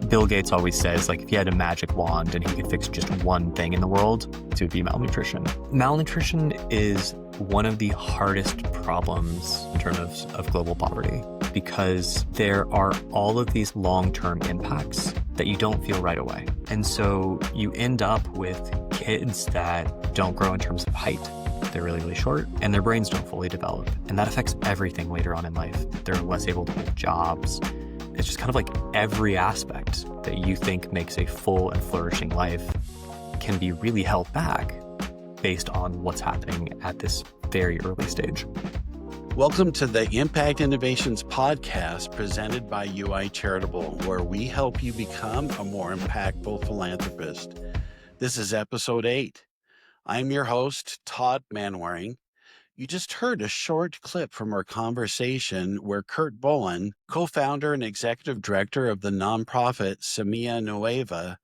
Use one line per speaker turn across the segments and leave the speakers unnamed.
Bill Gates always says, like, if he had a magic wand and he could fix just one thing in the world, it would be malnutrition. Malnutrition is one of the hardest problems in terms of global poverty because there are all of these long-term impacts that you don't feel right away. And so you end up with kids that don't grow in terms of height. They're really, really short, and their brains don't fully develop. And that affects everything later on in life. They're less able to hold jobs. It's just kind of like every aspect that you think makes a full and flourishing life can be really held back based on what's happening at this very early stage.
Welcome to the Impact Innovations podcast presented by UI Charitable, where we help you become a more impactful philanthropist. This is episode 8. I'm your host, Todd Manwaring. You just heard a short clip from our conversation where Curt Bowen, co-founder and executive director of the nonprofit Semilla Nueva,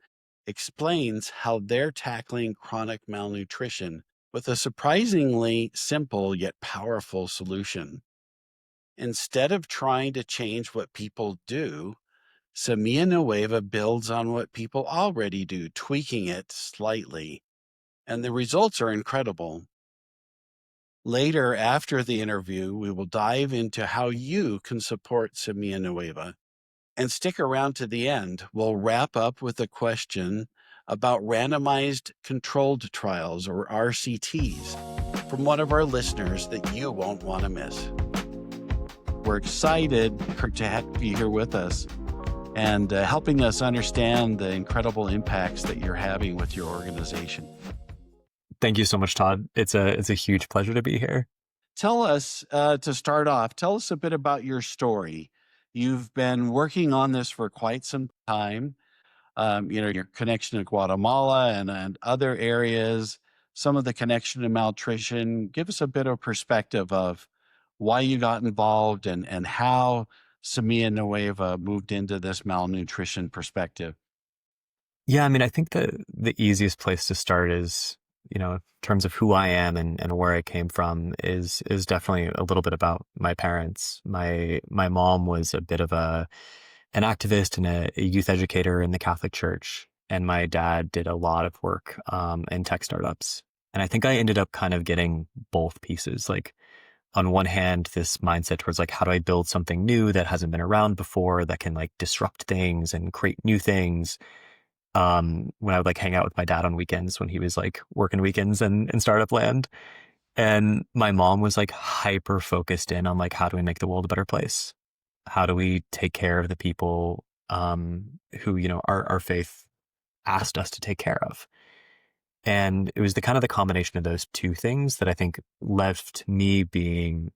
explains how they're tackling chronic malnutrition with a surprisingly simple yet powerful solution. Instead of trying to change what people do, Semilla Nueva builds on what people already do, tweaking it slightly. And the results are incredible. Later, after the interview, we will dive into how you can support Semilla Nueva. And stick around to the end. We'll wrap up with a question about randomized controlled trials, or RCTs, from one of our listeners that you won't want to miss. We're excited, Curt, to have you here with us and helping us understand the incredible impacts that you're having with your organization.
Thank you so much, Todd. It's a huge pleasure to be here.
Tell us, to start off, tell us a bit about your story. You've been working on this for quite some time. Your connection to Guatemala and other areas, some of the connection to malnutrition. Give us a bit of perspective of why you got involved and how Semilla Nueva moved into this malnutrition perspective.
Yeah, I mean, I think the easiest place to start is, in terms of who I am and where I came from is definitely a little bit about my parents. My mom was a bit of an activist and a youth educator in the Catholic Church, and my dad did a lot of work in tech startups. And I think I ended up kind of getting both pieces. Like, on one hand, this mindset towards like, how do I build something new that hasn't been around before that can like disrupt things and create new things? When I would like hang out with my dad on weekends when he was like working weekends in startup land. And my mom was like hyper focused in on like, how do we make the world a better place? How do we take care of the people who, our faith asked us to take care of? And it was the kind of the combination of those two things that I think left me being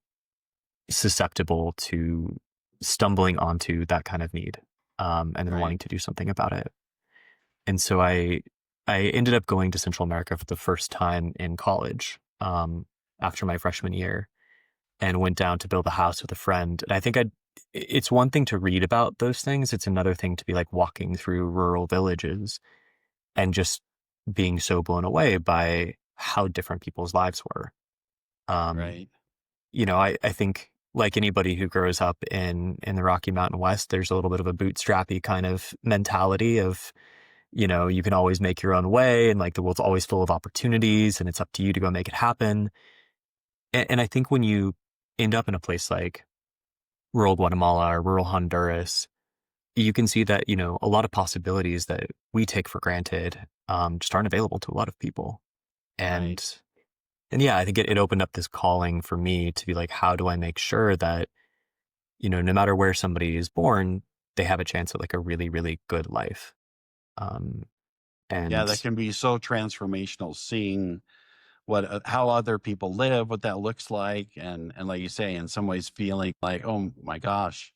susceptible to stumbling onto that kind of need, and then
Right.
wanting to do something about it. And so I ended up going to Central America for the first time in college, after my freshman year, and went down to build a house with a friend. And I think it's one thing to read about those things. It's another thing to be like walking through rural villages and just being so blown away by how different people's lives were.
Right.
I think like anybody who grows up in the Rocky Mountain West, there's a little bit of a bootstrappy kind of mentality of, you can always make your own way and like the world's always full of opportunities and it's up to you to go make it happen. And I think when you end up in a place like rural Guatemala or rural Honduras, you can see that, a lot of possibilities that we take for granted just aren't available to a lot of people. And,
Right.
and yeah, I think it opened up this calling for me to be like, how do I make sure that, no matter where somebody is born, they have a chance at like a really, really good life.
Yeah, that
And
can be so transformational, seeing how other people live, what that looks like, and like you say, in some ways feeling like, oh my gosh,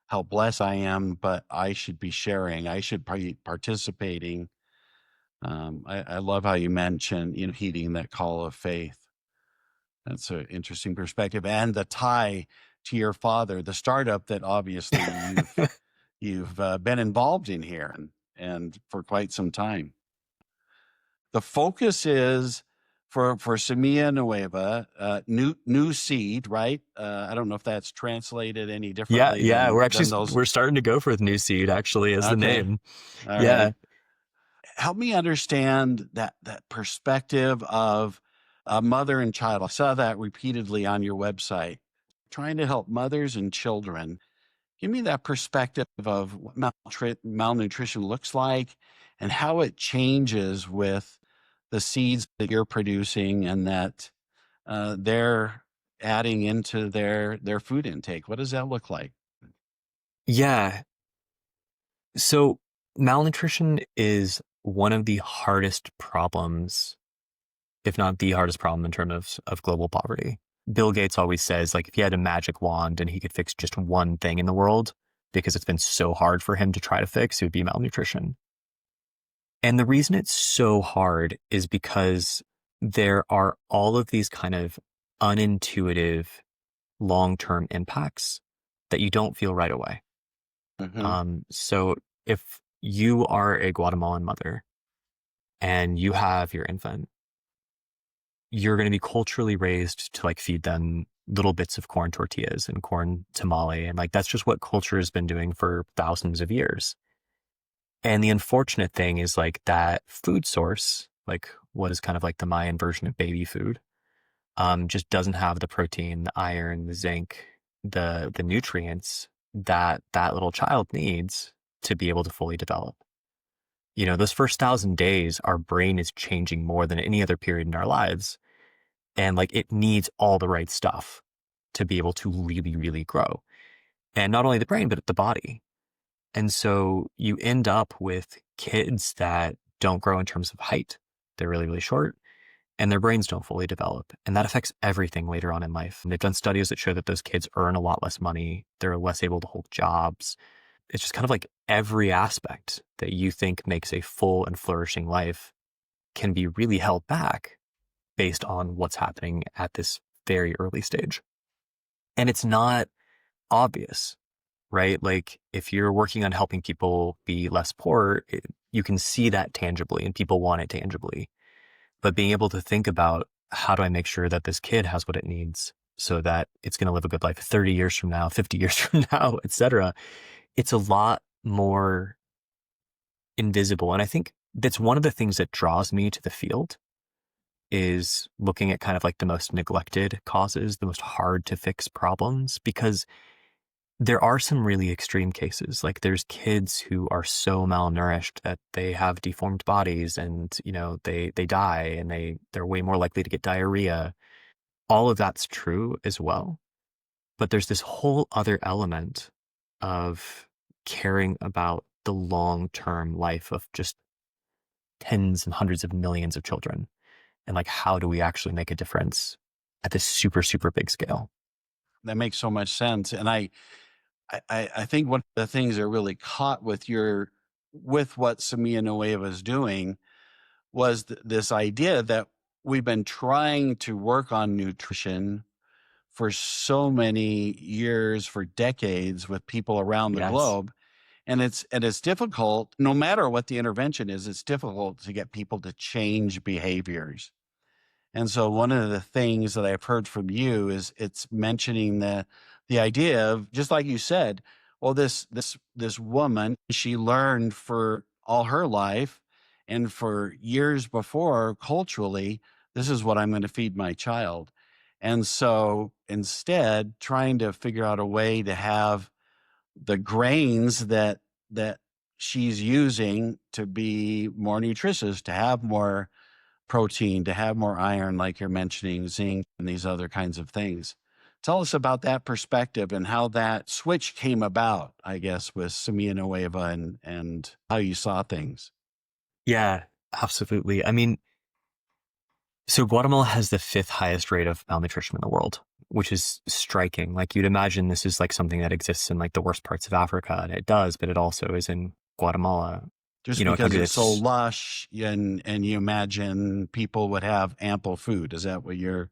how blessed I am, but I should be sharing, I should be participating. I love how you mentioned, heeding that call of faith. That's an interesting perspective, and the tie to your father, the startup that obviously you've been involved in here and for quite some time. The focus is for Semilla Nueva, new seed, right? I don't know if that's translated any
Yeah,
differently
yeah.
than those.
We're starting to go for the new seed actually as the
Okay,
name.
all right.
Yeah.
Help me understand that perspective of a mother and child. I saw that repeatedly on your website. Trying to help mothers and children. Give me that perspective of what malnutrition looks like and how it changes with the seeds that you're producing and that they're adding into their food intake. What does that look like?
Yeah. So malnutrition is one of the hardest problems, if not the hardest problem in terms of global poverty. Bill Gates always says, like, if he had a magic wand and he could fix just one thing in the world, because it's been so hard for him to try to fix, it would be malnutrition. And the reason it's so hard is because there are all of these kind of unintuitive long-term impacts that you don't feel right away.
Hmm.
So if you are a Guatemalan mother and you have your infant, you're going to be culturally raised to like feed them little bits of corn tortillas and corn tamale. And like, that's just what culture has been doing for thousands of years. And the unfortunate thing is like that food source, like what is kind of like the Mayan version of baby food, just doesn't have the protein, the iron, the zinc, the nutrients that that little child needs to be able to fully develop. You know, those first 1,000 days, our brain is changing more than any other period in our lives. And like it needs all the right stuff to be able to really, really grow. And not only the brain, but the body. And so you end up with kids that don't grow in terms of height. They're really, really short and their brains don't fully develop. And that affects everything later on in life. And they've done studies that show that those kids earn a lot less money. They're less able to hold jobs. It's just kind of like every aspect that you think makes a full and flourishing life can be really held back based on what's happening at this very early stage. And it's not obvious, right? Like if you're working on helping people be less poor, you can see that tangibly and people want it tangibly. But being able to think about how do I make sure that this kid has what it needs so that it's going to live a good life 30 years from now, 50 years from now, et cetera, it's a lot more invisible. And I think that's one of the things that draws me to the field is looking at kind of like the most neglected causes, the most hard to fix problems, because there are some really extreme cases. Like there's kids who are so malnourished that they have deformed bodies and, you know, they die and they're way more likely to get diarrhea. All of that's true as well. But there's this whole other element of caring about the long-term life of just tens and hundreds of millions of children. And like, how do we actually make a difference at this super, super big scale?
That makes so much sense. And I think one of the things that really caught with what Semilla Nueva is doing was this idea that we've been trying to work on nutrition for so many years, for decades, with people around the
Yes.
globe. And it's difficult, no matter what the intervention is, it's difficult to get people to change behaviors. And so one of the things that I've heard from you is it's mentioning the idea of, just like you said, well, this woman, she learned for all her life and for years before culturally, this is what I'm going to feed my child. And so instead, trying to figure out a way to have the grains that she's using to be more nutritious, to have more protein, to have more iron, like you're mentioning, zinc, and these other kinds of things. Tell us about that perspective and how that switch came about, I guess, with Semilla Nueva and how you saw things.
Yeah, absolutely. I mean, so Guatemala has the fifth highest rate of malnutrition in the world, which is striking. Like you'd imagine this is like something that exists in like the worst parts of Africa, and it does, but it also is in Guatemala,
Just
you know, a
because
country
it's so
that's,
lush and you imagine people would have ample food. Is that what you're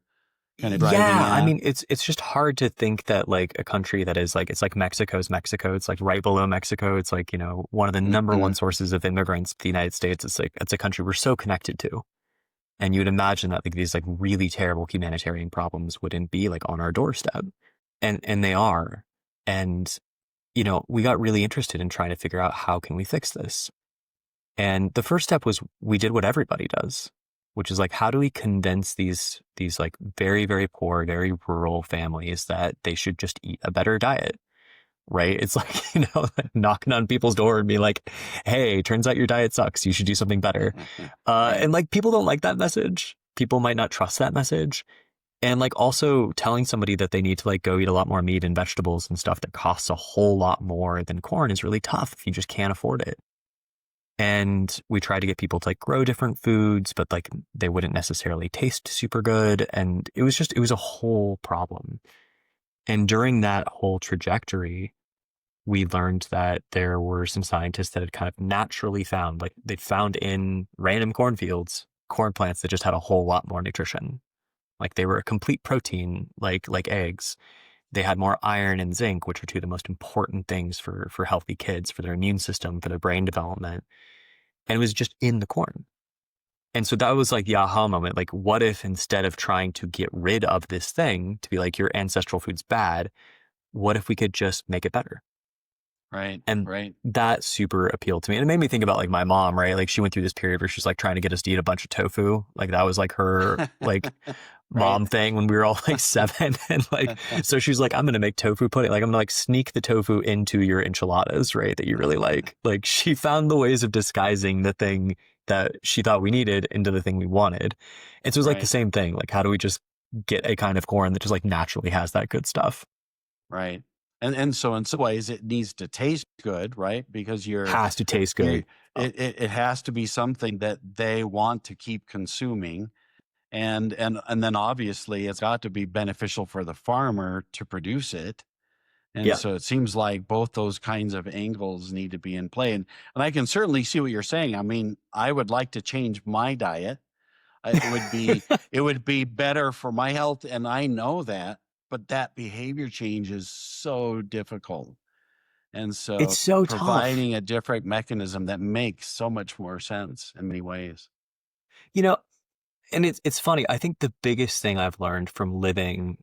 kind of driving
yeah, I
at?
mean, it's just hard to think that like a country that is like, it's like Mexico's Mexico. It's like right below Mexico. It's like, you know, one of the number
Hmm.
one sources of immigrants to the United States. It's like, it's a country we're so connected to. And you'd imagine that like these like really terrible humanitarian problems wouldn't be like on our doorstep. And they are. And, we got really interested in trying to figure out how can we fix this. And the first step was we did what everybody does, which is like, how do we convince these like very, very poor, very rural families that they should just eat a better diet? Right? It's like, knocking on people's door and being like, hey, turns out your diet sucks. You should do something better.
Right.
And like people don't like that message. People might not trust that message. And like also telling somebody that they need to like go eat a lot more meat and vegetables and stuff that costs a whole lot more than corn is really tough if you just can't afford it. And we tried to get people to like grow different foods, but like they wouldn't necessarily taste super good. And it was a whole problem. And during that whole trajectory, we learned that there were some scientists that had kind of naturally found, like they'd found in random cornfields, corn plants that just had a whole lot more nutrition. Like they were a complete protein, like eggs. They had more iron and zinc, which are two of the most important things for healthy kids, for their immune system, for their brain development. And it was just in the corn. And so that was like the aha moment. Like, what if instead of trying to get rid of this thing to be like, your ancestral food's bad, what if we could just make it better?
Right.
And
Right.
that super appealed to me. And it made me think about like my mom, right? Like she went through this period where she's like trying to get us to eat a bunch of tofu. Like that was like her like
Right.
mom thing when we were all like 7. And like, so she's like, I'm going to make tofu pudding. Like I'm going to like sneak the tofu into your enchiladas, right? That you really like. Like she found the ways of disguising the thing that she thought we needed into the thing we wanted. And so it was like the
Right.
same thing. Like, how do we just get a kind of corn that just like naturally has that good stuff?
Right. And so in some ways it needs to taste good, right? Because
Has to taste
you
good. Oh,
it has to be something that they want to keep consuming. And then obviously it's got to be beneficial for the farmer to produce it. And
yeah.
so it seems like both those kinds of angles need to be in play. And I can certainly see what you're saying. I mean, I would like to change my diet. It would be better for my health, and I know that, but that behavior change is so difficult. And
It's
so
so tough.
providing a different mechanism that makes so much more sense in many ways.
You know, and it's funny. I think the biggest thing I've learned from living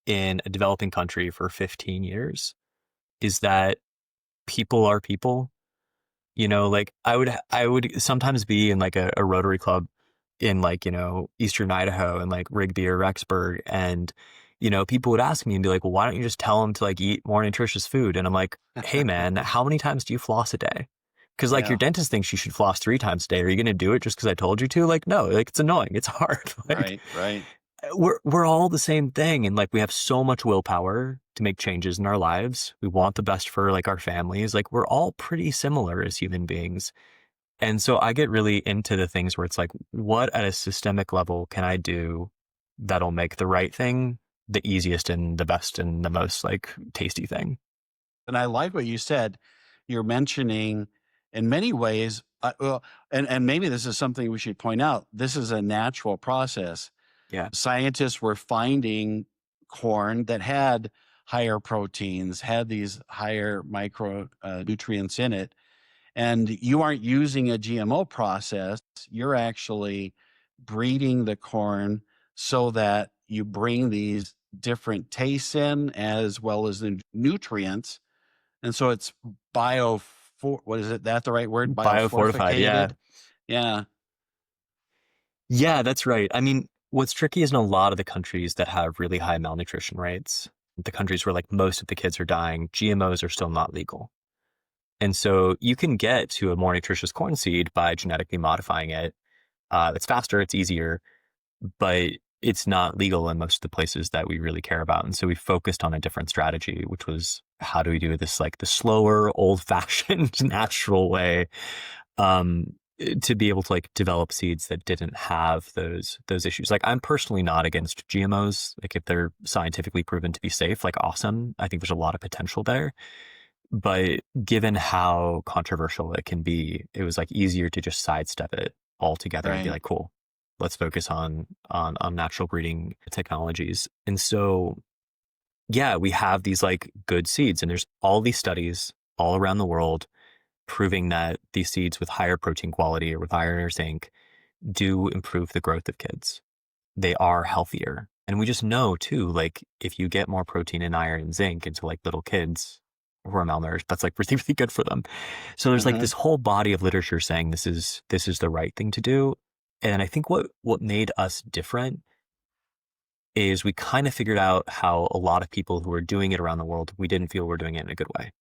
in a developing country for 15 years is that people are people. Like I would sometimes be in like a Rotary club in like, Eastern Idaho and like Rigby or Rexburg. And, people would ask me and be like, well, why don't you just tell them to like eat more nutritious food? And I'm like, hey man, how many times do you floss a day? Because like your
Yeah,
dentist thinks you should floss 3 times a day. Are you going to do it just because I told you to? Like, no, like it's annoying. It's hard. Like
right, right,
we're all the same thing. And like we have so much willpower to make changes in our lives. We want the best for like our families. Like we're all pretty similar as human beings. And so I get really into the things where it's like, what at a systemic level can I do that'll make the right thing the easiest and the best and the most like tasty thing?
and I like what you said. You're mentioning in many ways, well, and maybe this is something we should point out. This is a natural process.
Yeah.
Scientists were finding corn that had higher proteins, had these higher micro nutrients in it, and you aren't using a GMO process. You're actually breeding the corn so that you bring these different tastes in as well as the nutrients. And so it's what is it? That the right word?
Biofortified. Yeah.
Biofortificated. Yeah.
Yeah, that's right. I mean, what's tricky is in a lot of the countries that have really high malnutrition rates, the countries where like most of the kids are dying, GMOs are still not legal. And so you can get to a more nutritious corn seed by genetically modifying it. It's faster, it's easier, but it's not legal in most of the places that we really care about. And so we focused on a different strategy, which was how do we do this like the slower, old fashioned, natural way um, to be able to like develop seeds that didn't have those issues. Like I'm personally not against GMOs. Like if they're scientifically proven to be safe, like awesome. I think there's a lot of potential there. But given how controversial it can be, it was like easier to just sidestep it altogether and be
Right.
like, cool, let's focus on natural breeding technologies. And so, yeah, we have these like good seeds, and there's all these studies all around the world proving that these seeds with higher protein quality or with iron or zinc do improve the growth of kids. They are healthier. And we just know too, like if you get more protein and iron and zinc into like little kids who are malnourished, that's like really, really good for them. So there's like
Hmm.
this whole body of literature saying this is the right thing to do. And I think what made us different is we kind of figured out how a lot of people who were doing it around the world, we didn't feel were doing it in a good way.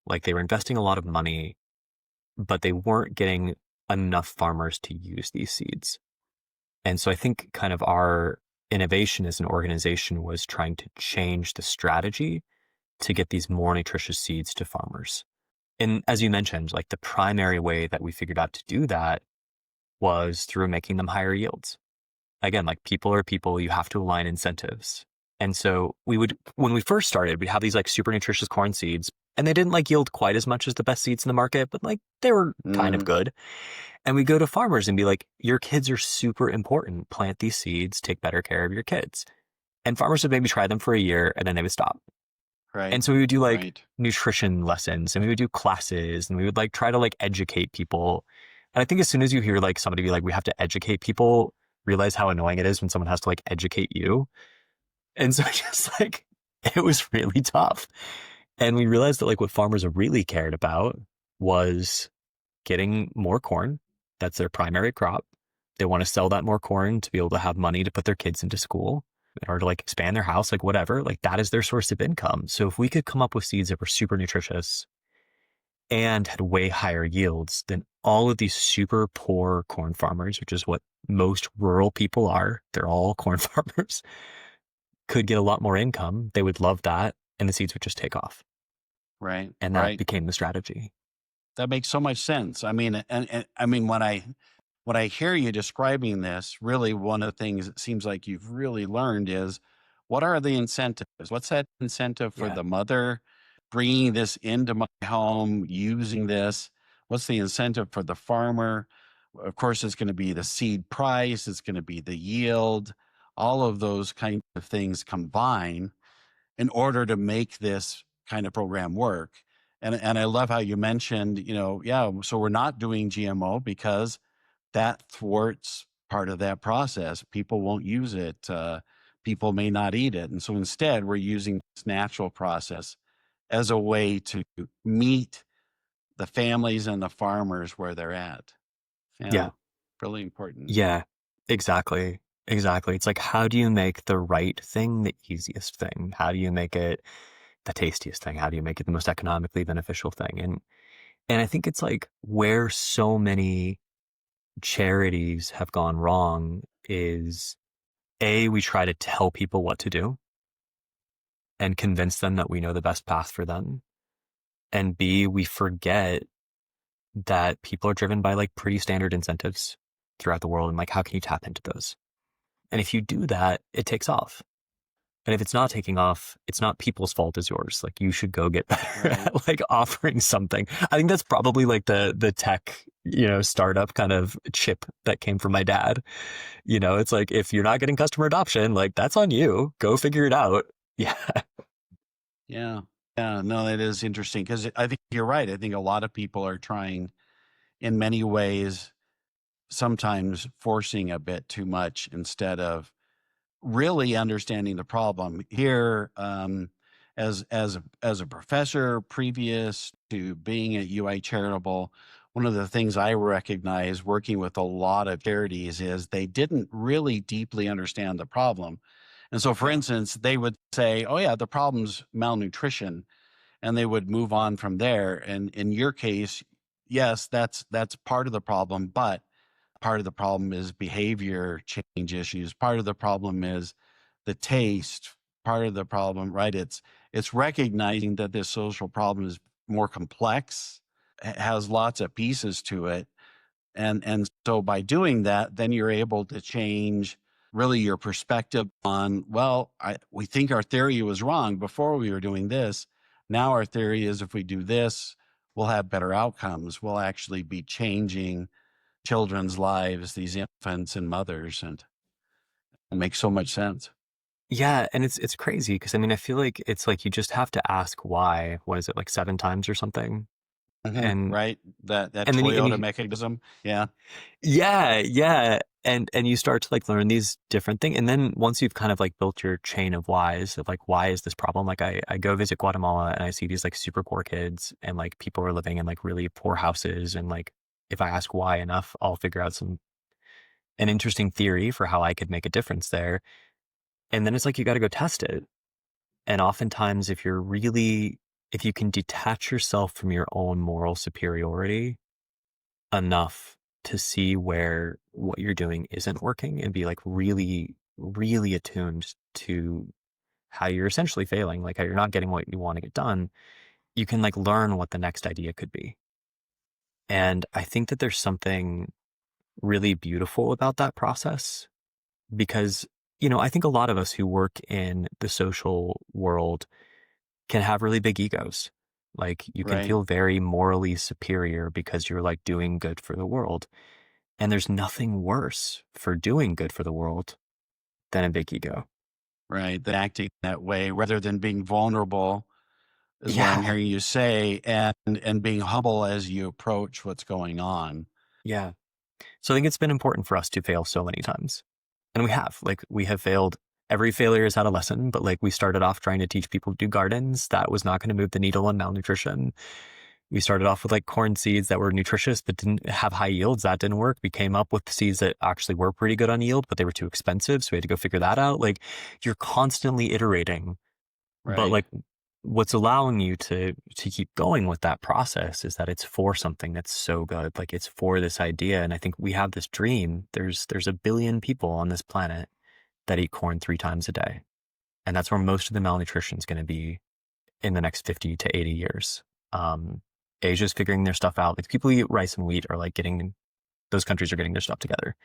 Like they were investing a lot of money, but they weren't getting enough farmers to use these seeds. And so I think kind of our innovation as an organization was trying to change the strategy to get these more nutritious seeds to farmers. And as you mentioned, like the primary way that we figured out to do that was through making them higher yields. Again, like people are people, you have to align incentives. And so when we first started, we'd have these like super nutritious corn seeds, and they didn't like yield quite as much as the best seeds in the market, but like they were kind of
Mm,
good. And we go to farmers and be like, your kids are super important. Plant these seeds, take better care of your kids. And farmers would maybe try them for a year and then they would stop.
right.
And so we would do like
Right.
nutrition lessons and we would do classes and we would like try to like educate people. And I think as soon as you hear like somebody be like, we have to educate people, realize how annoying it is when someone has to like educate you. And so just like, it was really tough. And we realized that like what farmers really cared about was getting more corn. That's their primary crop. They want to sell that more corn to be able to have money to put their kids into school in order to like expand their house, like whatever, like that is their source of income. So if we could come up with seeds that were super nutritious and had way higher yields than all of these super poor corn farmers, which is what most rural people are, they're all corn farmers, could get a lot more income. They would love that. And the seeds would just take off.
Right.
And that
Right.
became the strategy.
That makes so much sense. I mean, and I mean, when I hear you describing this, really one of the things it seems like you've really learned is what are the incentives? What's that incentive for
Yeah.
the mother bringing this into my home, using this? What's the incentive for the farmer? Of course, it's going to be the seed price, it's going to be the yield, all of those kind of things combine in order to make this kind of program work. And I love how you mentioned, yeah, so we're not doing GMO because that thwarts part of that process. People won't use it. People may not eat it. And so instead, we're using this natural process as a way to meet the families and the farmers where they're at. Yeah,
Yeah.
really important.
Yeah, exactly. Exactly. It's like, how do you make the right thing the easiest thing? How do you make it the tastiest thing? How do you make it the most economically beneficial thing? And I think it's like where so many charities have gone wrong is A, we try to tell people what to do and convince them that we know the best path for them. And B, we forget that people are driven by like pretty standard incentives throughout the world. And like, how can you tap into those? And if you do that, it takes off. And if it's not taking off, it's not people's fault, it's yours. Like you should go get better
Right.
at like offering something. I think that's probably like the tech, startup kind of chip that came from my dad. It's like if you're not getting customer adoption, like that's on you. Go figure it out. Yeah.
Yeah. Yeah. No, that is interesting because I think you're right. I think a lot of people are trying in many ways, sometimes forcing a bit too much instead of really understanding the problem. Here, as a professor previous to being at UI Charitable, one of the things I recognize working with a lot of charities is they didn't really deeply understand the problem. And so, for
Yeah.
instance, they would say, "Oh yeah, the problem's malnutrition," and they would move on from there. And in your case, yes, that's part of the problem, but part of the problem is behavior change issues. Part of the problem is the taste. Part of the problem, right? It's recognizing that this social problem is more complex, has lots of pieces to it, and so by doing that, then you're able to change really your perspective on, well, we think our theory was wrong before we were doing this. Now our theory is if we do this, we'll have better outcomes. We'll actually be changing children's lives, these infants and mothers, and it makes so much sense.
Yeah. And it's crazy because I mean, I feel like it's like you just have to ask why. What is it, like 7 times or something?
Mhm.
And
Right? That
and then
Toyota mechanism. Yeah.
yeah, yeah. And you start to like learn these different things. And then once you've kind of like built your chain of whys of like, why is this problem? Like I go visit Guatemala and I see these like super poor kids and like people are living in like really poor houses. And like, if I ask why enough, I'll figure out an interesting theory for how I could make a difference there. And then it's like, you got to go test it. And oftentimes if you can detach yourself from your own moral superiority enough to see where what you're doing isn't working and be like really, really attuned to how you're essentially failing, like how you're not getting what you want to get done, you can like learn what the next idea could be. And I think that there's something really beautiful about that process because, I think a lot of us who work in the social world can have really big egos. Like you can
Right.
feel very morally superior because you're like doing good for the world. And there's nothing worse for doing good for the world than a big ego.
Right. That acting that way rather than being vulnerable is what I'm
Yeah.
hearing you say, and being humble as you approach what's going on.
Yeah. So I think it's been important for us to fail so many times. And we have failed. Every failure has had a lesson, but like we started off trying to teach people to do gardens. That was not going to move the needle on malnutrition. We started off with like corn seeds that were nutritious but didn't have high yields. That didn't work. We came up with seeds that actually were pretty good on yield, but they were too expensive. So we had to go figure that out. Like you're constantly iterating, but
Right.
like what's allowing you to keep going with that process is that it's for something that's so good. Like it's for this idea. And I think we have this dream. There's a billion people on this planet that eat corn 3 times a day. And that's where most of the malnutrition is going to be in the next 50 to 80 years. Um, Asia's figuring their stuff out. Like people who eat rice and wheat are like those countries are getting their stuff together.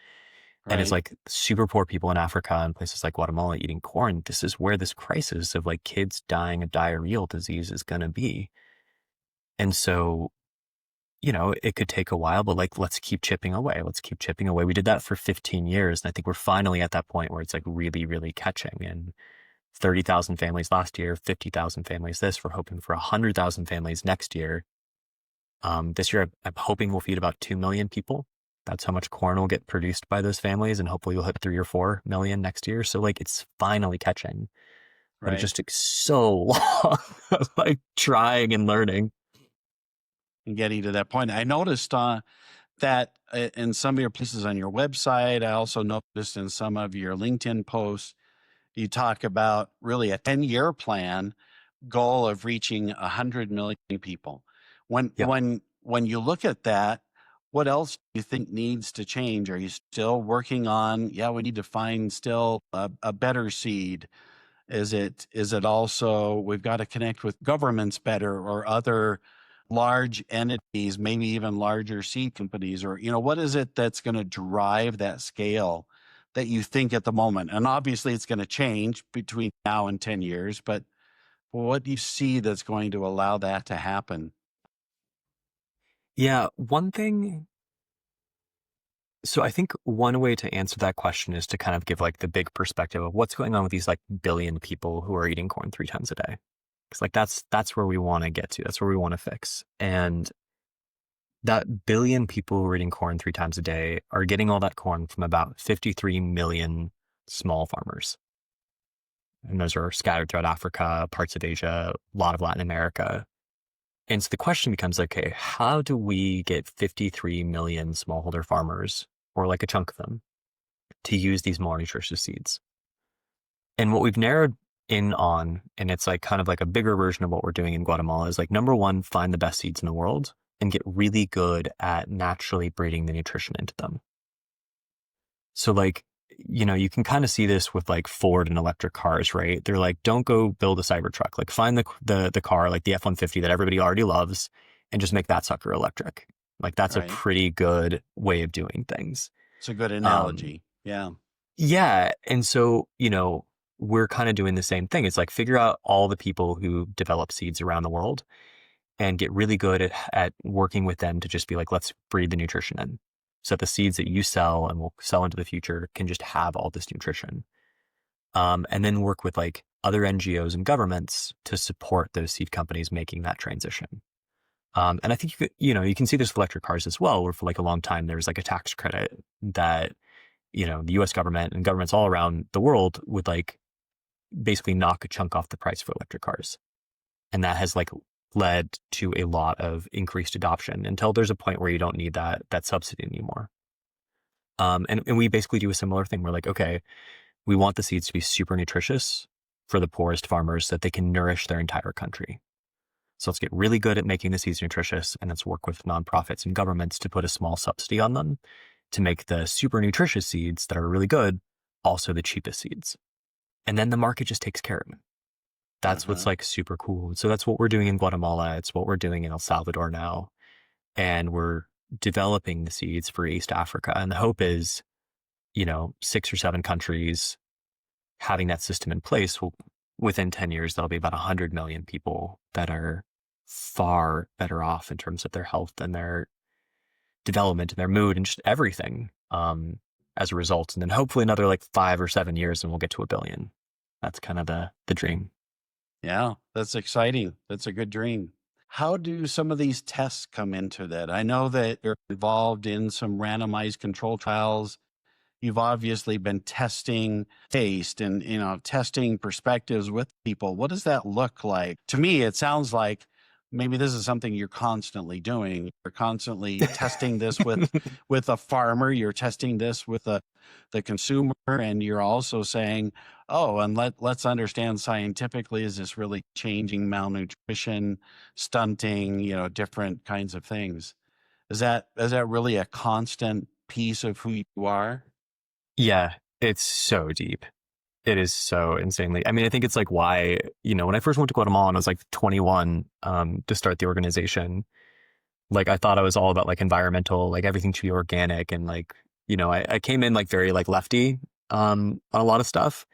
And it's
Right.
like super poor people in Africa and places like Guatemala eating corn. This is where this crisis of like kids dying of diarrheal disease is going to be. And so, it could take a while, but like, let's keep chipping away. Let's keep chipping away. We did that for 15 years. And I think we're finally at that point where it's like really, really catching. And 30,000 families last year, 50,000 families this. We're hoping for 100,000 families next year. This year, I'm hoping we'll feed about 2 million people. That's how much corn will get produced by those families. And hopefully we'll hit 3 or 4 million next year. So like it's finally catching, but it
Right.
just took so long of like trying and learning.
And getting to that point. I noticed that in some of your places on your website, I also noticed in some of your LinkedIn posts, you talk about really a 10-year plan goal of reaching 100 million people. When
Yep.
when when you look at that, what else do you think needs to change? Are you still working on, yeah, we need to find still a better seed? Is it also we've got to connect with governments better or other large entities, maybe even larger seed companies, or what is it that's going to drive that scale that you think at the moment? And obviously it's going to change between now and 10 years, but what do you see that's going to allow that to happen?
Yeah. One thing. So I think one way to answer that question is to kind of give like the big perspective of what's going on with these like billion people who are eating corn 3 times a day. Because like that's where we want to get to. That's where we want to fix. And that billion people who are eating corn 3 times a day are getting all that corn from about 53 million small farmers. And those are scattered throughout Africa, parts of Asia, a lot of Latin America. And so the question becomes, okay, how do we get 53 million smallholder farmers, or like a chunk of them, to use these more nutritious seeds? And what we've narrowed in on, and it's like kind of like a bigger version of what we're doing in Guatemala, is like number one, find the best seeds in the world and get really good at naturally breeding the nutrition into them. So like, you can kind of see this with like Ford and electric cars, right? They're like, don't go build a Cybertruck. Like find the car, like the F-150 that everybody already loves and just make that sucker electric. Like that's a
Right.
pretty good way of doing things.
It's a good
Um,
analogy. Yeah.
yeah. And so, we're kind of doing the same thing. It's like figure out all the people who develop seeds around the world and get really good at working with them to just be like, let's breed the nutrition in. So that the seeds that you sell and will sell into the future can just have all this nutrition. And then work with like other NGOs and governments to support those seed companies making that transition. And I think you can see this with electric cars as well, where for like a long time, there was like a tax credit that the US government and governments all around the world would like basically knock a chunk off the price for electric cars. And that has like led to a lot of increased adoption until there's a point where you don't need that subsidy anymore. And we basically do a similar thing. We're like, okay, we want the seeds to be super nutritious for the poorest farmers so that they can nourish their entire country. So let's get really good at making the seeds nutritious, and let's work with nonprofits and governments to put a small subsidy on them to make the super nutritious seeds that are really good also the cheapest seeds. And then the market just takes care of it. That's what's like super cool. So that's what we're doing in Guatemala. It's what we're doing in El Salvador now. And we're developing the seeds for East Africa. And the hope is, 6 or 7 countries having that system in place will, within 10 years, there'll be about 100 million people that are far better off in terms of their health and their development and their mood and just everything as a result. And then hopefully another like 5 or 7 years and we'll get to 1 billion. That's kind of the dream.
Yeah, that's exciting. That's a good dream. How do some of these tests come into that? I know that you're involved in some randomized control trials. You've obviously been testing taste and, testing perspectives with people. What does that look like? To me, it sounds like maybe this is something you're constantly doing. You're constantly testing this with a farmer. You're testing this with the consumer, and you're also saying, oh, and let's understand scientifically, is this really changing malnutrition, stunting, different kinds of things? Is that really a constant piece of who you are?
Yeah, it's so deep. It is so insanely. I mean, I think it's like why, when I first went to Guatemala and I was like 21 to start the organization, like I thought I was all about like environmental, like everything should be organic. And like, I came in like very like lefty on a lot of stuff.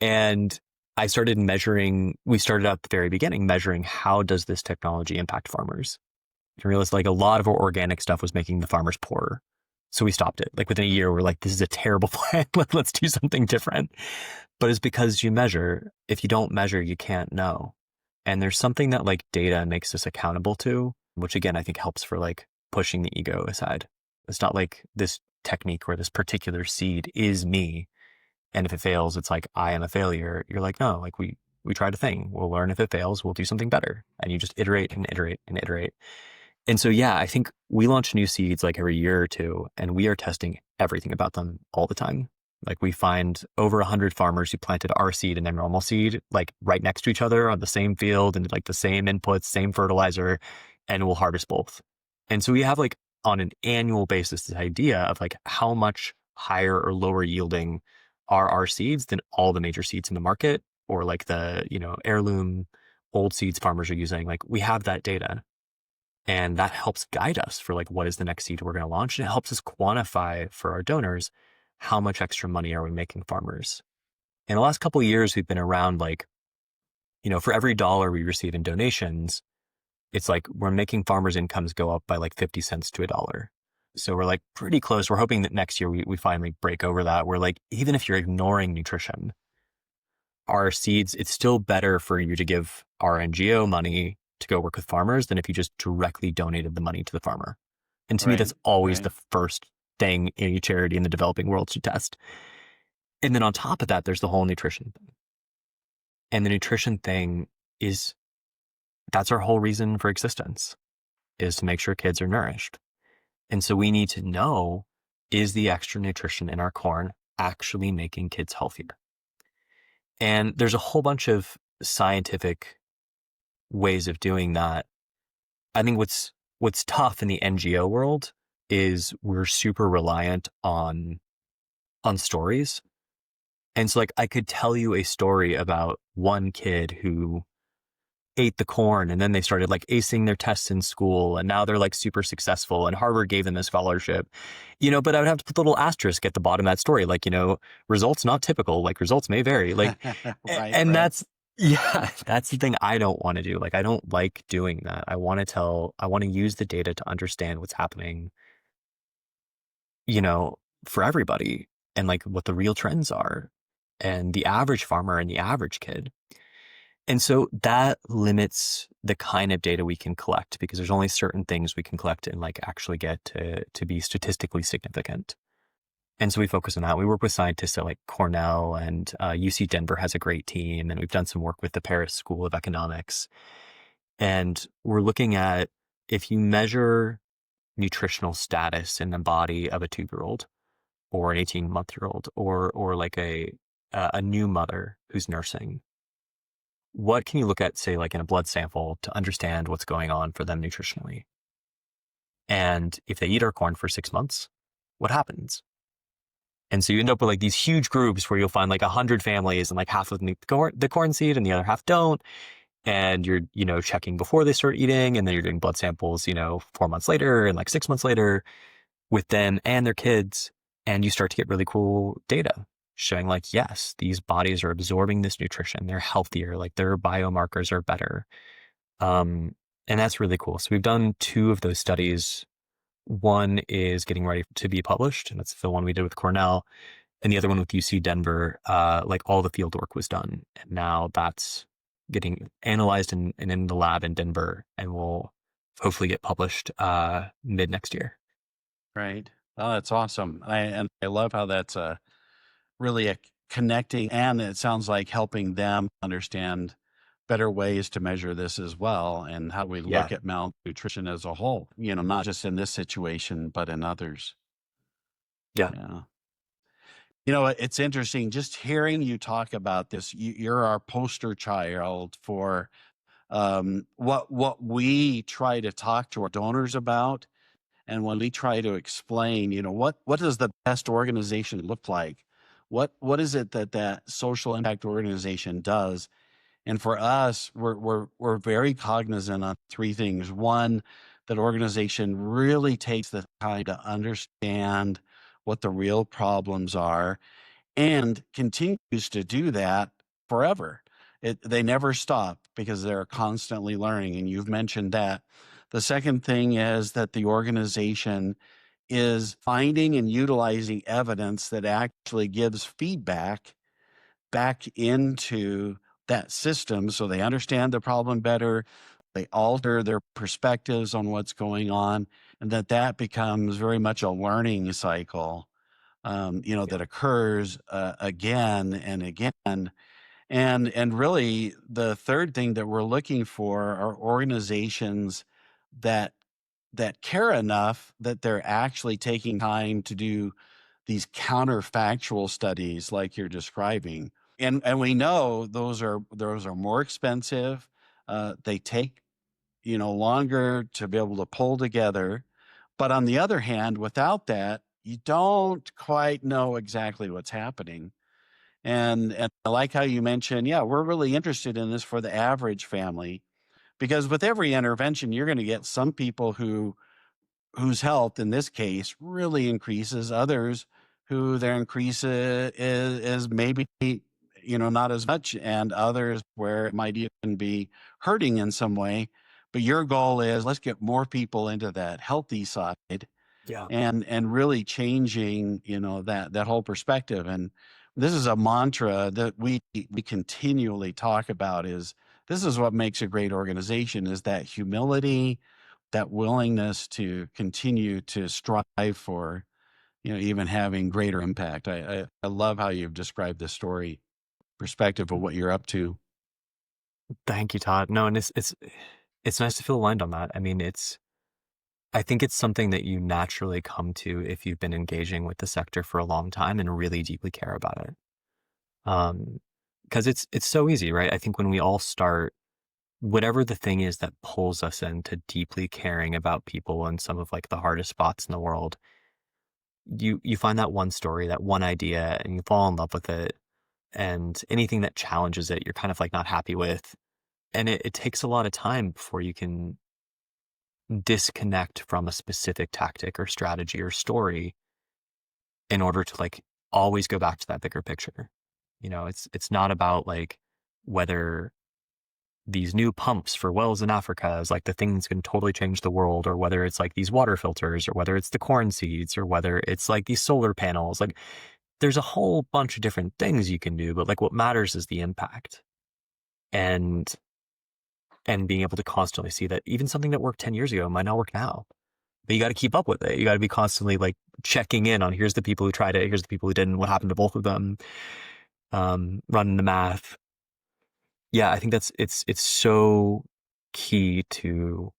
And I started we started at the very beginning measuring how does this technology impact farmers? And realized like a lot of our organic stuff was making the farmers poorer. So we stopped it. Like within a year, we're like, this is a terrible plan. Let's do something different. But it's because you measure. If you don't measure, you can't know. And there's something that like data makes us accountable to, which again, I think helps for like pushing the ego aside. It's not like this technique or this particular seed is me. And if it fails, it's like, I am a failure. You're like, no, like we tried a thing. We'll learn if it fails, we'll do something better. And you just iterate and iterate and iterate. And so, yeah, I think we launch new seeds like every year or two, and we are testing everything about them all the time. Like we find over 100 farmers who planted our seed and their normal seed, like right next to each other on the same field and like the same inputs, same fertilizer, and we'll harvest both. And so we have like on an annual basis, this idea of like how much higher or lower yielding are our seeds than all the major seeds in the market, or like the, heirloom old seeds farmers are using. Like we have that data. And that helps guide us for like, what is the next seed we're going to launch? And it helps us quantify for our donors, how much extra money are we making farmers? In the last couple of years, we've been around like, for every dollar we receive in donations, it's like we're making farmers' incomes go up by like 50 cents to $1. So we're like pretty close. We're hoping that next year we finally break over that. We're like, even if you're ignoring nutrition, our seeds, it's still better for you to give our NGO money to go work with farmers than if you just directly donated the money to the farmer. And to me, that's always the first thing any charity in the developing world should test. And then on top of that, there's the whole nutrition thing. And the nutrition thing that's our whole reason for existence, is to make sure kids are nourished. And so we need to know, is the extra nutrition in our corn actually making kids healthier? And there's a whole bunch of scientific ways of doing that. I think what's tough in the NGO world is we're super reliant on stories. And so like I could tell you a story about one kid who ate the corn and then they started like acing their tests in school and now they're like super successful and Harvard gave them a scholarship, but I would have to put a little asterisk at the bottom of that story. Like, results not typical, like results may vary. Like, and that's the thing I don't want to do. Like, I don't like doing that. I want to use the data to understand what's happening, for everybody and like what the real trends are and the average farmer and the average kid. And so that limits the kind of data we can collect because there's only certain things we can collect and like actually get to be statistically significant. And so we focus on that. We work with scientists at like Cornell, and UC Denver has a great team. And we've done some work with the Paris School of Economics. And we're looking at, if you measure nutritional status in the body of a 2-year-old or an 18-month-year-old, or like a new mother who's nursing, what can you look at, say, like in a blood sample to understand what's going on for them nutritionally? And if they eat our corn for 6 months, what happens? And so you end up with like these huge groups where you'll find like 100 families, and like half of them eat the corn seed and the other half don't. And you're, checking before they start eating, and then you're doing blood samples, 4 months later and like 6 months later with them and their kids. And you start to get really cool data showing like, yes, these bodies are absorbing this nutrition. They're healthier, like their biomarkers are better. And that's really cool. So we've done 2 of those studies. One is getting ready to be published, and that's the one we did with Cornell. And the other one with UC Denver, like all the field work was done. And now that's getting analyzed and in the lab in Denver, and will hopefully get published mid next year.
Right. Oh, that's awesome. And I love how that's really connecting, and it sounds like helping them understand better ways to measure this as well, and how we
Yeah.
look at malnutrition as a whole, not just in this situation, but in others.
Yeah.
Yeah. It's interesting just hearing you talk about this. You're our poster child for what we try to talk to our donors about. And when we try to explain, what does the best organization look like? What is it that social impact organization does? And for us, we're very cognizant on 3 things. One, that organization really takes the time to understand what the real problems are, and continues to do that forever. They never stop because they're constantly learning. And you've mentioned that. The second thing is that the organization is finding and utilizing evidence that actually gives feedback back into that system, so they understand the problem better, they alter their perspectives on what's going on, and that becomes very much a learning cycle,
Yeah.
that occurs again and again. And really, the third thing that we're looking for are organizations that care enough that they're actually taking time to do these counterfactual studies like you're describing. And we know those are more expensive. They take longer to be able to pull together. But on the other hand, without that, you don't quite know exactly what's happening. And I like how you mentioned, yeah, we're really interested in this for the average family, because with every intervention, you're going to get some people whose health in this case really increases, others who their increase is maybe not as much, and others where it might even be hurting in some way. But your goal is, let's get more people into that healthy side,
Yeah.
and really changing that whole perspective. And this is a mantra that we continually talk about, is this is what makes a great organization, is that humility, that willingness to continue to strive for even having greater impact. I love how you've described the story perspective of what you're up to.
Thank you, Todd. No, and it's nice to feel aligned on that. I mean, I think it's something that you naturally come to if you've been engaging with the sector for a long time and really deeply care about it. Because it's so easy, right? I think when we all start, whatever the thing is that pulls us into deeply caring about people in some of like the hardest spots in the world, you find that one story, that one idea, and you fall in love with it. And anything that challenges it, you're kind of like not happy with. And it takes a lot of time before you can disconnect from a specific tactic or strategy or story in order to like always go back to that bigger picture. It's not about like whether these new pumps for wells in Africa is like the thing that's going to totally change the world, or whether it's like these water filters, or whether it's the corn seeds, or whether it's like these solar panels. Like there's a whole bunch of different things you can do, but like what matters is the impact. And being able to constantly see that even something that worked 10 years ago might not work now. but you got to keep up with it. You got to be constantly like checking in on here's the people who tried it, here's the people who didn't, what happened to both of them, running the math. Yeah, I think it's so key to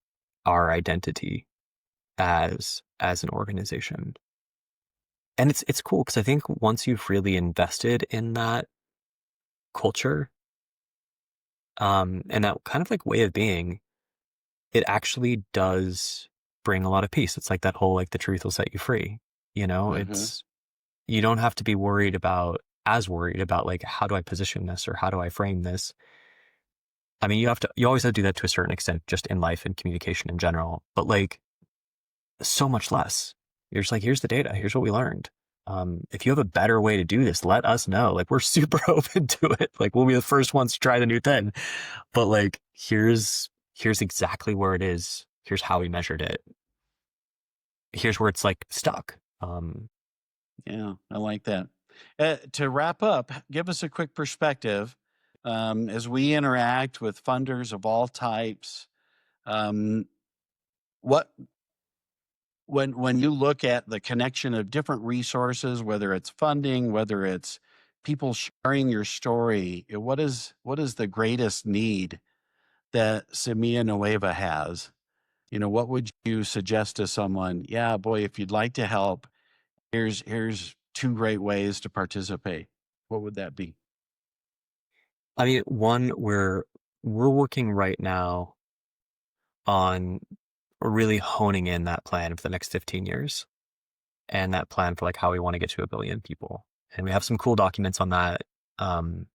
our identity as an organization. And it's cool because I think once you've really invested in that culture, and that kind of like way of being, it actually does bring a lot of peace. It's like that whole like the truth will set you free. You know,
Hmm.
it's you don't have to be worried about like how do I position this or how do I frame this. I mean, you always have to do that to a certain extent just in life and communication in general, but like so much less. You're just like, here's the data, here's what we learned. If you have a better way to do this, let us know. Like we're super open to it. Like we'll be the first ones to try the new thing. But like here's exactly where it is. Here's how we measured it. Here's where it's like stuck.
Yeah, I like that. To wrap up, give us a quick perspective as we interact with funders of all types. Um, what when you look at the connection of different resources, whether it's funding, whether it's people sharing your story, what is the greatest need that Semilla Nueva has? What would you suggest to someone? Yeah, boy, if you'd like to help, here's two great ways to participate. What would that be?
I mean, one we're working right now on really honing in that plan for the next 15 years and that plan for like how we want to get to 1 billion people. And we have some cool documents on that. Um,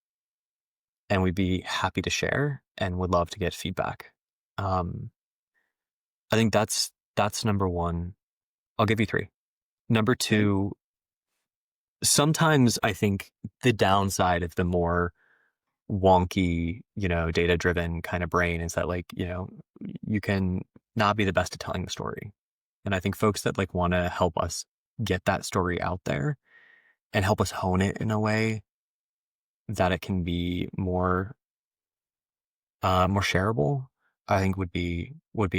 and we'd be happy to share and would love to get feedback. Um, I think that's number one. I'll give you three. Number
Okay.
two, sometimes I think the downside of the more wonky, data driven kind of brain is that like, you can not be the best at telling the story. And I think folks that like want to help us get that story out there and help us hone it in a way that it can be more shareable, I think would be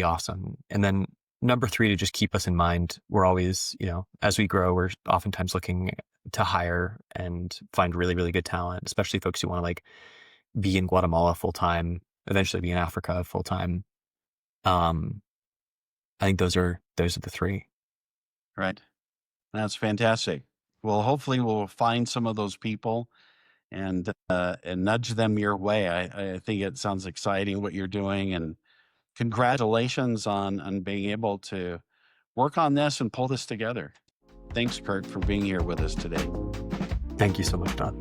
awesome. And then number three, to just keep us in mind, we're always, as we grow, we're oftentimes looking to hire and find really, really good talent, especially folks who want to like be in Guatemala full time, eventually be in Africa full time. Um, I think those are the three.
Right. That's fantastic. Well, hopefully we'll find some of those people and nudge them your way. I think it sounds exciting what you're doing, and congratulations on being able to work on this and pull this together. Thanks, Curt, for being here with us today.
Thank you so much, Todd.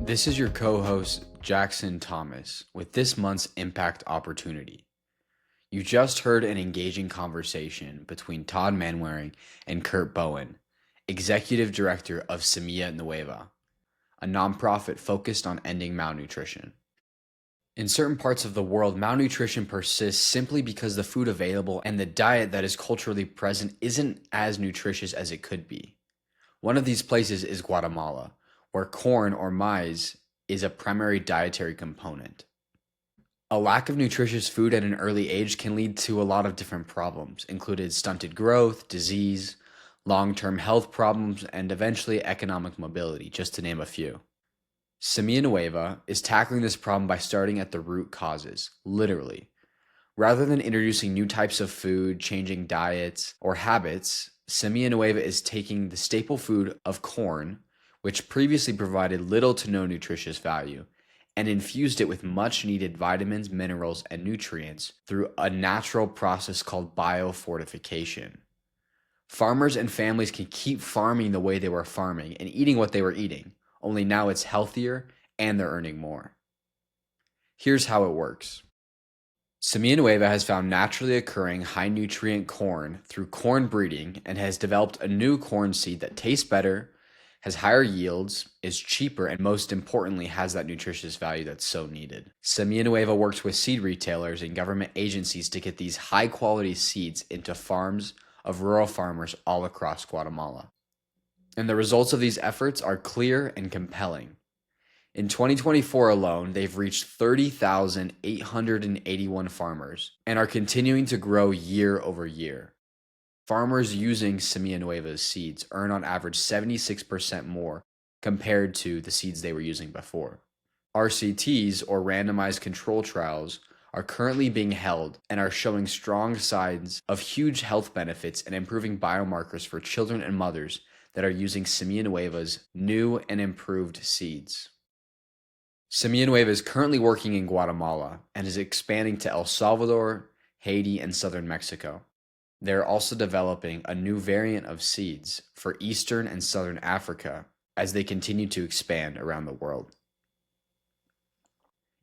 This is your co-host, Jackson Thomas, with this month's Impact Opportunity. You just heard an engaging conversation between Todd Manwaring and Curt Bowen, Executive Director of Semilla Nueva, a nonprofit focused on ending malnutrition. In certain parts of the world, malnutrition persists simply because the food available and the diet that is culturally present isn't as nutritious as it could be. One of these places is Guatemala, where corn or maize is a primary dietary component. A lack of nutritious food at an early age can lead to a lot of different problems, including stunted growth, disease, long-term health problems, and eventually economic mobility, just to name a few. Semilla Nueva is tackling this problem by starting at the root causes, literally. Rather than introducing new types of food, changing diets, or habits, Semilla Nueva is taking the staple food of corn, which previously provided little to no nutritious value, and infused it with much needed vitamins, minerals, and nutrients through a natural process called biofortification. Farmers and families can keep farming the way they were farming and eating what they were eating, only now it's healthier and they're earning more. Here's how it works. Semilla Nueva has found naturally occurring high nutrient corn through corn breeding and has developed a new corn seed that tastes better, has higher yields, is cheaper, and most importantly has that nutritious value that's so needed. Semilla Nueva works with seed retailers and government agencies to get these high quality seeds into farms of rural farmers all across Guatemala. And the results of these efforts are clear and compelling. In 2024 alone, they've reached 30,881 farmers and are continuing to grow year over year. Farmers using Semilla Nueva's seeds earn on average 76% more compared to the seeds they were using before. RCTs, or randomized control trials, are currently being held and are showing strong signs of huge health benefits and improving biomarkers for children and mothers that are using Semilla Nueva's new and improved seeds. Semilla Nueva is currently working in Guatemala and is expanding to El Salvador, Haiti, and southern Mexico. They're also developing a new variant of seeds for Eastern and Southern Africa as they continue to expand around the world.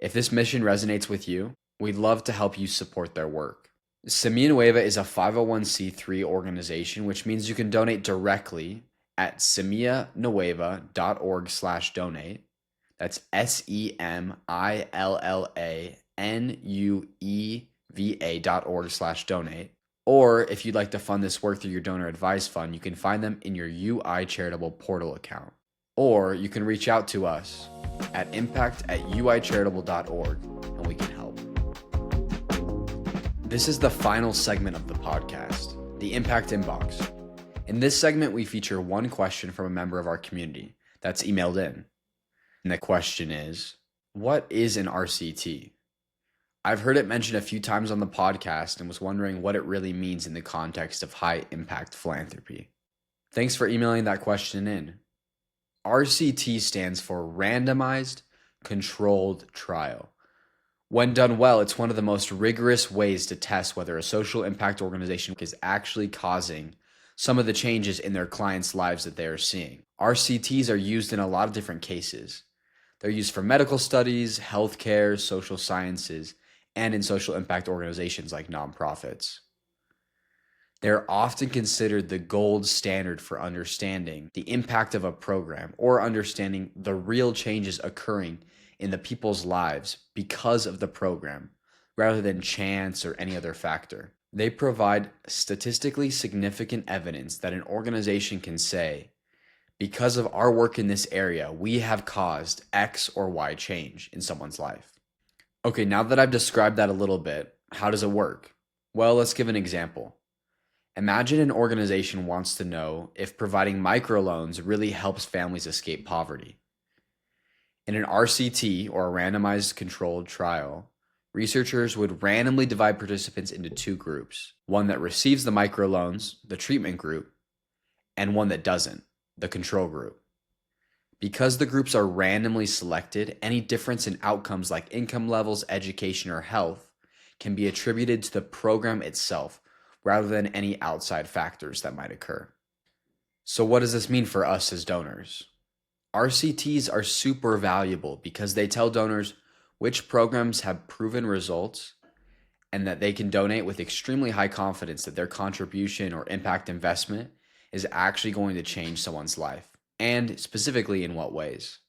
If this mission resonates with you, we'd love to help you support their work. Semilla Nueva is a 501c3 organization, which means you can donate directly at semillanueva.org/donate. That's SEMILLANUEVA.org/donate. Or if you'd like to fund this work through your donor advised fund, you can find them in your UI Charitable portal account. Or you can reach out to us at impact@uicharitable.org and we can help. This is the final segment of the podcast, the Impact Inbox. In this segment, we feature one question from a member of our community that's emailed in. And the question is, what is an RCT? I've heard it mentioned a few times on the podcast and was wondering what it really means in the context of high impact philanthropy. Thanks for emailing that question in. RCT stands for Randomized Controlled Trial. When done well, it's one of the most rigorous ways to test whether a social impact organization is actually causing some of the changes in their clients' lives that they are seeing. RCTs are used in a lot of different cases. They're used for medical studies, healthcare, social sciences, and in social impact organizations like nonprofits. They're often considered the gold standard for understanding the impact of a program or understanding the real changes occurring in the people's lives because of the program, rather than chance or any other factor. They provide statistically significant evidence that an organization can say, because of our work in this area, we have caused X or Y change in someone's life. Okay, now that I've described that a little bit, how does it work? Well, let's give an example. Imagine an organization wants to know if providing microloans really helps families escape poverty. In an RCT, or a randomized controlled trial, researchers would randomly divide participants into two groups, one that receives the microloans, the treatment group, and one that doesn't, the control group. Because the groups are randomly selected, any difference in outcomes like income levels, education, or health can be attributed to the program itself rather than any outside factors that might occur. So what does this mean for us as donors? RCTs are super valuable because they tell donors which programs have proven results and that they can donate with extremely high confidence that their contribution or impact investment is actually going to change someone's life, and specifically in what ways.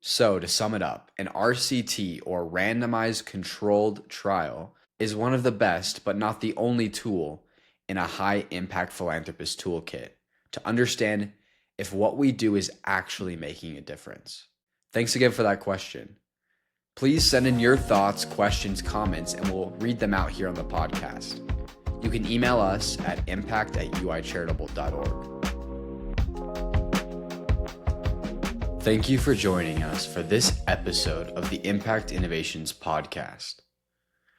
So to sum it up, an RCT, or randomized controlled trial, is one of the best but not the only tool in a high impact philanthropist toolkit to understand if what we do is actually making a difference. Thanks again for that question. Please send in your thoughts, questions, comments, and we'll read them out here on the podcast. You can email us at impact@uicharitable.org. Thank you for joining us for this episode of the Impact Innovations podcast.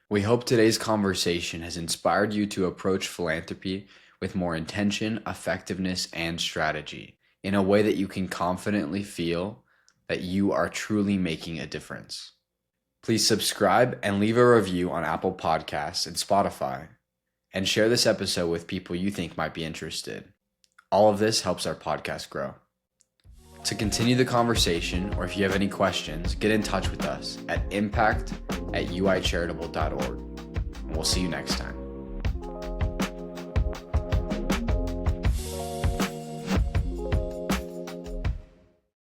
We hope today's conversation has inspired you to approach philanthropy with more intention, effectiveness, and strategy in a way that you can confidently feel that you are truly making a difference. Please subscribe and leave a review on Apple Podcasts and Spotify, and share this episode with people you think might be interested. All of this helps our podcast grow. To continue the conversation, or if you have any questions, get in touch with us at impact@uicharitable.org. And we'll see you next time.